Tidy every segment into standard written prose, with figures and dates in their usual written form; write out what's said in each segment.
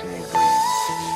chasing a dream.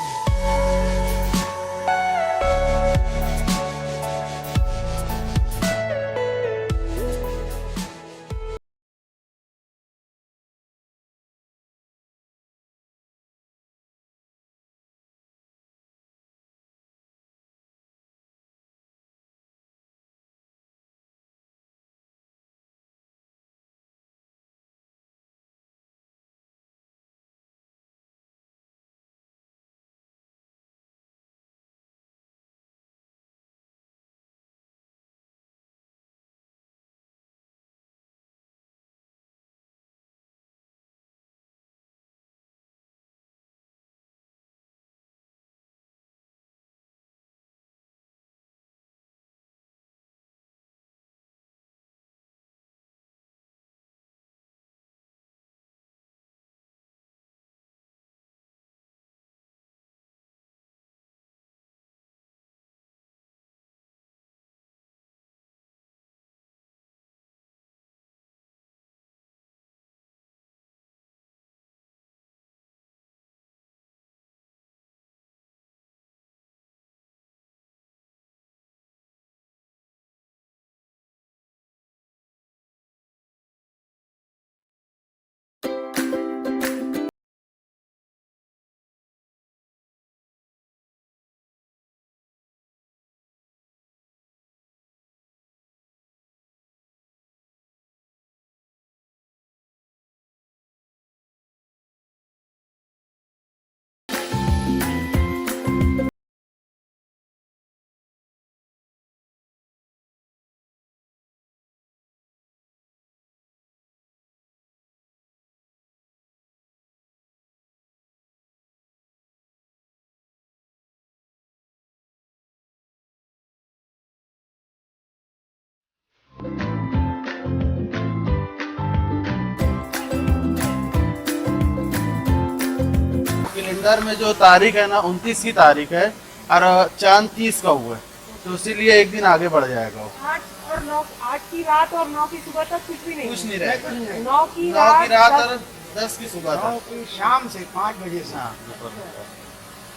Calendar में जो तारीख है ना 29 की तारीख है और चांद 30 का हुआ है, तो इसीलिए एक दिन आगे बढ़ जाएगा वो। 8 और 9, 8 की रात और 9 की सुबह तक कुछ भी नहीं, कुछ नहीं रहेगा। 9 की 9 की रात रात और 10 की सुबह तक। शाम से 5 बजे से। हाँ,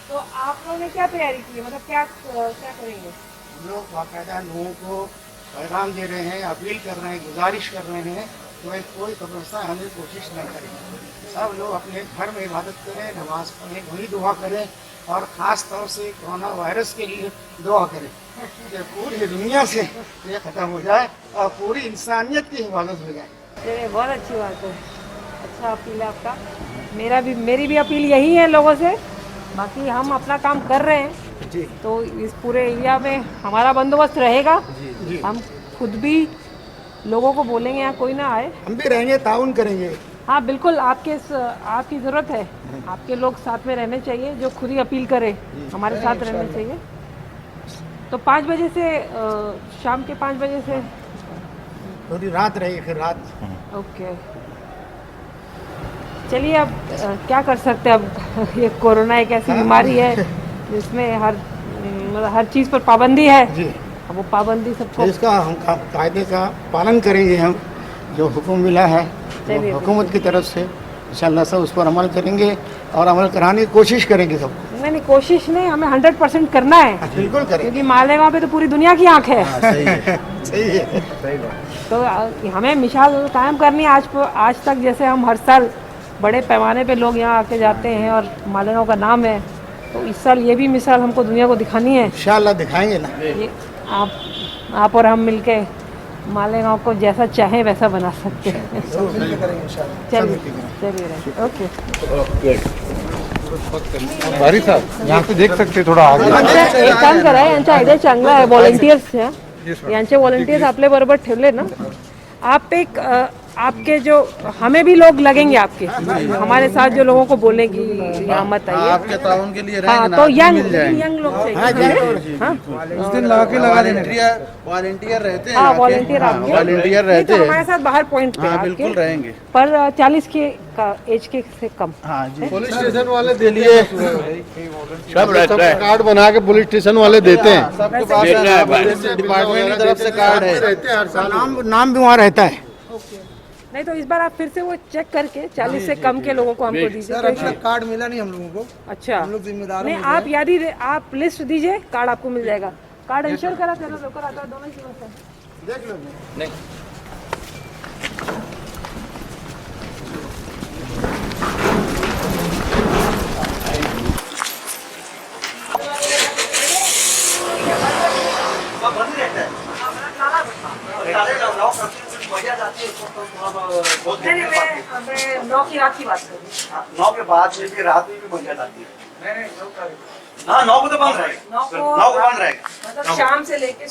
तो आप लोगों ने क्या तैयारी की है, मतलब क्या करेंगे? हम लोग बाकायदा लोगों को पैगाम दे रहे हैं, अपील कर रहे हैं, गुजारिश कर रहे हैं कि भाई कोई कब्रिस्तान आने की कोशिश न करें। सब लोग अपने घर में इबादत करें, नमाज पढ़ें, वही दुआ करें और ख़ास तौर से कोरोना वायरस के लिए दुआ करें कि पूरी दुनिया से ये ख़त्म हो जाए और पूरी इंसानियत की हिफाजत हो जाए। चलिए, बहुत अच्छी बात है, अच्छा अपील है आपका। मेरी भी अपील यही है लोगों से। बाकी हम अपना काम कर रहे हैं जी। तो इस पूरे एरिया में हमारा बंदोबस्त रहेगा। जी। हम खुद भी लोगों को बोलेंगे यहाँ कोई ना आए। हम भी रहेंगे, ताउन करेंगे। हाँ बिल्कुल, आपकी ज़रूरत है, आपके लोग साथ में रहने चाहिए जो खुद ही अपील करे, हमारे साथ रहने चाहिए। तो 5 बजे से शाम के 5 बजे से पूरी रात रहेगी, फिर रात। ओके, चलिए अब क्या कर सकते हैं। अब ये कोरोना एक ऐसी बीमारी है जिसमें हर चीज़ पर पाबंदी है। जी। अब वो पाबंदी सबको, इसका हम कायदे का पालन करेंगे। हम जो हुक्म मिला है हुकूमत की तरफ से इंशाअल्लाह सब उस पर अमल करेंगे और अमल कराने की कोशिश करेंगे सबको। नहीं कोशिश नहीं, हमें 100% करना है। बिल्कुल करेंगे, क्योंकि मालेगांव पे तो पूरी दुनिया की आंख है। सही है। सही है, सही बात। तो हमें मिसाल कायम करनी है। आज तक जैसे हम हर साल बड़े पैमाने पे लोग यहाँ आके जाते हैं और मालेगांव का नाम है, तो इस साल ये भी मिसाल हमको दुनिया को दिखानी है। इंशाअल्लाह दिखाएंगे ना। ये आप और हम मिलके मालेगांव को जैसा चाहे वैसा बना सकते हैं। चलिए ओके। भारी साहब यहाँ से देख सकते थोडा आगे. एक काम करा, यांचा आयडिया चांगला आहे. व्हॉलंटियर्स यांचे व्हॉलंटियर्स आपले बरोबर ठेवले ना, आप एक आपके जो हमें भी लोग लगेंगे आपके, हमारे साथ जो लोगों को बोले कि यहाँ मत आइए, आपके ताउन के लिए हाँ रहेंगे ना, तो आपको यंग लोग चाहिए। हाँ उस दिन लगा के लगा देने. वॉलंटियर रहते हैं। हाँ आके। वॉलंटियर हाँ, आपके वॉलंटियर नहीं रहते तो हैं। हमारे साथ बाहर पॉइंट पे हाँ आपके, बिल्कुल रहेंगे। पर 40 के का एज के से कम। हाँ जी, पुलिस स्टेशन वाले के लिए सब रहता है. कार्ड बना के पुलिस स्टेशन वाले देते हैं. सबके पास है ना, पुलिस डिपार्टमेंट की तरफ से कार्ड है। नाम भी वहाँ रहता है। नहीं तो इस बार आप फिर से वो चेक करके 40 से कम के लोगों को हमको दीजिए। सर अभी तक कार्ड मिला नहीं हम लोगों को, अच्छा, हम लोग जिम्मेदार नहीं आप आप लिस्ट दीजिए, कार्ड आपको मिल जाएगा। कार्ड इंश्योर करा करना रोकर आता है, दोनों की बात है। देख लो नहीं मैं 9 की रात की बात कर रही हूँ। 9 के बाद में भी रात में भी बंद आती है। हाँ 9 को तो बंद रहेगा, 9 को 9 को बंद रहेगा। मतलब शाम से लेके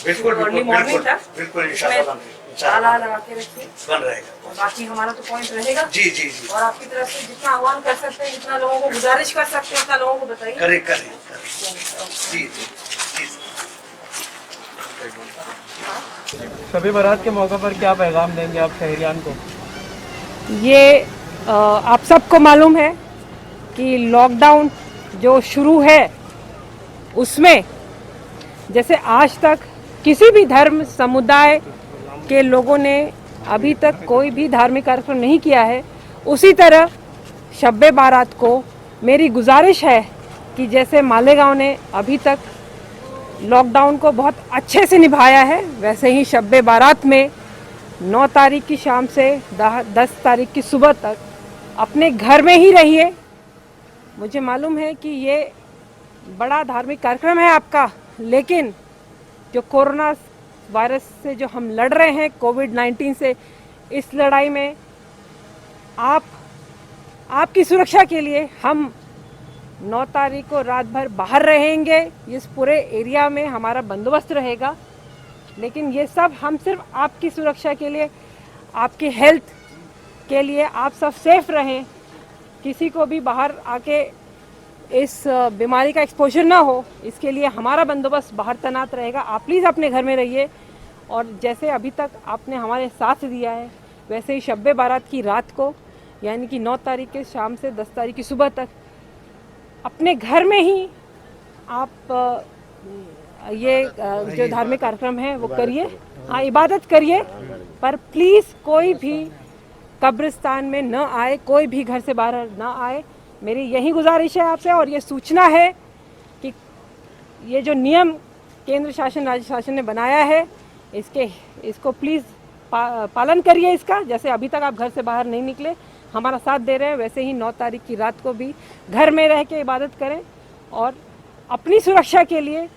बिल्कुल अर्ली मॉर्निंग तक बिल्कुल उसमें इंशाल्लाह ताला लगा के रखिए, बंद रहेगा। और बाकी हमारा तो पॉइंट रहेगा। जी जी जी और आपकी तरफ से जितना आह्वान कर सकते हैं, जितना लोगों को गुजारिश कर सकते हैं, उतना लोगों को बताइए। करें करें जी जी जी। शबे बारात के मौके पर क्या पैगाम देंगे आप शहरियान को? ये आप सबको मालूम है कि लॉकडाउन जो शुरू है उसमें जैसे आज तक किसी भी धर्म समुदाय के लोगों ने अभी तक कोई भी धार्मिक कार्यक्रम नहीं किया है, उसी तरह शब्बे बारात को मेरी गुजारिश है कि जैसे मालेगांव ने अभी तक लॉकडाउन को बहुत अच्छे से निभाया है, वैसे ही शब्बे बारात में 9 तारीख की शाम से 10 तारीख की सुबह तक अपने घर में ही रहिए। मुझे मालूम है कि ये बड़ा धार्मिक कार्यक्रम है आपका, लेकिन जो कोरोना वायरस से जो हम लड़ रहे हैं, कोविड-19 से, इस लड़ाई में आपकी सुरक्षा के लिए हम 9 तारीख को रात भर बाहर रहेंगे। इस पूरे एरिया में हमारा बंदोबस्त रहेगा, लेकिन ये सब हम सिर्फ आपकी सुरक्षा के लिए, आपकी हेल्थ के लिए, आप सब सेफ रहें, किसी को भी बाहर आके इस बीमारी का एक्सपोजर ना हो, इसके लिए हमारा बंदोबस्त बाहर तैनात रहेगा। आप प्लीज़ अपने घर में रहिए, और जैसे अभी तक आपने हमारे साथ दिया है, वैसे ही शब्बे बारात की रात को, यानी कि 9 तारीख के शाम से 10 तारीख की सुबह तक अपने घर में ही आप ये जो धार्मिक कार्यक्रम है वो करिए। हाँ, इबादत करिए, पर प्लीज़ कोई भी कब्रिस्तान में न आए, कोई भी घर से बाहर न आए। मेरी यही गुजारिश है आपसे, और ये सूचना है कि ये जो नियम केंद्र शासन राज्य शासन ने बनाया है, इसको प्लीज़ पालन करिए इसका। जैसे अभी तक आप घर से बाहर नहीं निकले, हमारा साथ दे रहे हैं, वैसे ही 9 तारीख की रात को भी घर में रह के इबादत करें, और अपनी सुरक्षा के लिए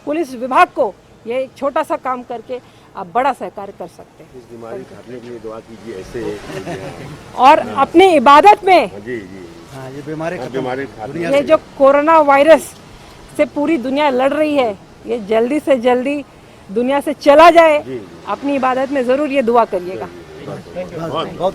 पुलिस विभाग को ये एक छोटा सा काम करके आप बड़ा सहकार कर सकते हैं। इस बीमारी खाने के लिए दुआ कीजिए ऐसे और अपनी इबादत में जी जी हाँ, ये बीमारी ये जो कोरोना वायरस से पूरी दुनिया लड़ रही है, ये जल्दी से जल्दी दुनिया से चला जाए। अपनी इबादत में ज़रूर ये दुआ करिएगा। बहुत